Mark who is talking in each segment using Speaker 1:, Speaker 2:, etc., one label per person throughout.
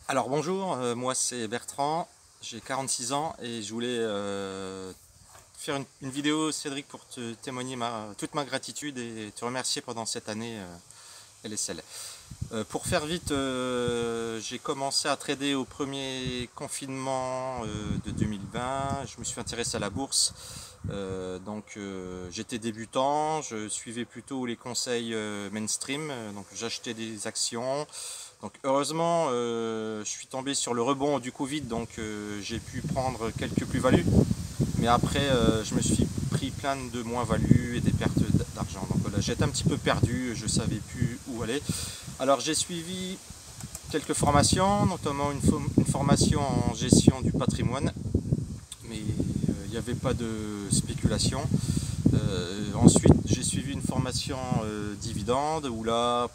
Speaker 1: Alors bonjour, moi c'est Bertrand, j'ai 46 ans et je voulais faire une vidéo, Cédric, pour te témoigner toute ma gratitude et te remercier pendant cette année LSL. Pour faire vite, j'ai commencé à trader au premier confinement de 2020. Je me suis intéressé à la bourse. J'étais débutant, je suivais plutôt les conseils mainstream, donc j'achetais des actions. Donc heureusement, je suis tombé sur le rebond du Covid, donc j'ai pu prendre quelques plus-values. Mais après, je me suis pris plein de moins-values et des pertes d'argent. Donc voilà, j'étais un petit peu perdu, je savais plus où aller. Alors j'ai suivi quelques formations, notamment une formation en gestion du patrimoine, mais il n'y avait pas de spéculation. Ensuite, j'ai suivi une formation dividende, où là,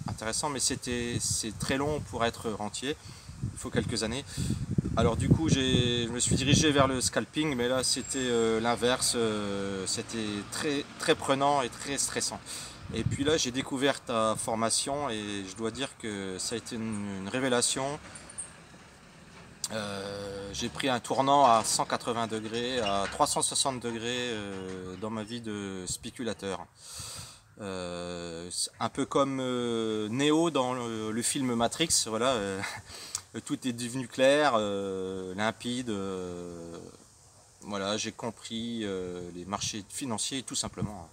Speaker 1: intéressant, mais c'est très long pour être rentier, il faut quelques années. Alors du coup, je me suis dirigé vers le scalping, mais là c'était l'inverse, c'était très prenant et très stressant. Et puis là, j'ai découvert ta formation et je dois dire que ça a été une révélation. J'ai pris un tournant à 180 degrés, à 360 degrés dans ma vie de spéculateur. Un peu comme Neo dans le film Matrix, voilà, tout est devenu clair, limpide. Voilà, j'ai compris les marchés financiers tout simplement.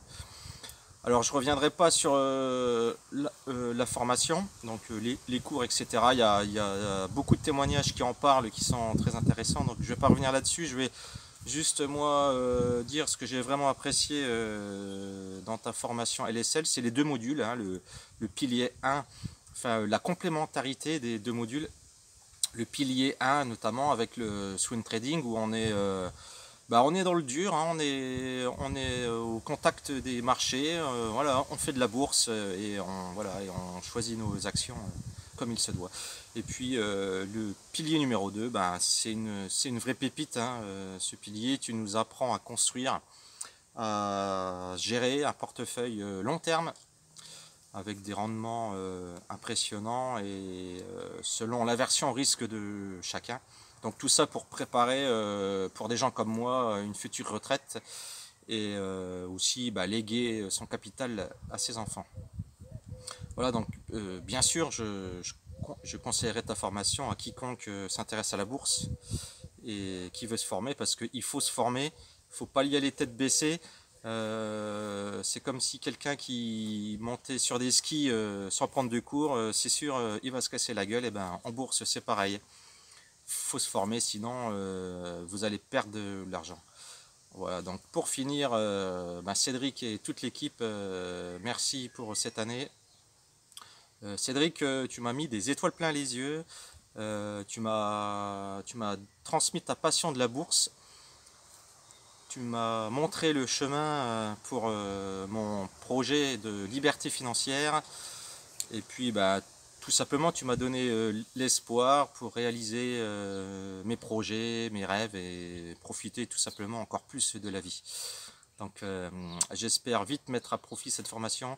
Speaker 1: Alors je reviendrai pas sur la formation, donc les cours, etc. Il y a beaucoup de témoignages qui en parlent, qui sont très intéressants. Donc je vais pas revenir là-dessus. Je vais juste moi dire ce que j'ai vraiment apprécié dans ta formation LSL, c'est les deux modules, hein, le pilier 1, enfin la complémentarité des deux modules. Le pilier 1 notamment avec le swing trading où on est dans le dur, hein, on est au contact des marchés, voilà, on fait de la bourse et on choisit nos actions comme il se doit. Et puis le pilier numéro 2, ben, c'est une vraie pépite, hein, ce pilier. Tu nous apprends à construire, à gérer un portefeuille long terme avec des rendements impressionnants et selon la version risque de chacun. Donc tout ça pour préparer pour des gens comme moi une future retraite et aussi léguer son capital à ses enfants. Voilà, donc bien sûr je conseillerais ta formation à quiconque s'intéresse à la bourse et qui veut se former, parce qu'il faut se former, il ne faut pas y aller tête baissée. C'est comme si quelqu'un qui montait sur des skis sans prendre de cours, c'est sûr, il va se casser la gueule. Et ben en bourse c'est pareil. Faut se former, sinon vous allez perdre de l'argent. Voilà, donc pour finir, Cédric et toute l'équipe, merci pour cette année. Cédric, tu m'as mis des étoiles plein les yeux. Tu m'as transmis ta passion de la bourse. Tu m'as montré le chemin pour mon projet de liberté financière. Et puis, tout simplement, tu m'as donné l'espoir pour réaliser mes projets, mes rêves et profiter tout simplement encore plus de la vie. Donc, j'espère vite mettre à profit cette formation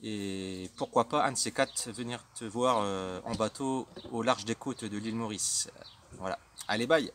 Speaker 1: et pourquoi pas, un de ces quatre, venir te voir en bateau au large des côtes de l'île Maurice. Voilà. Allez, bye!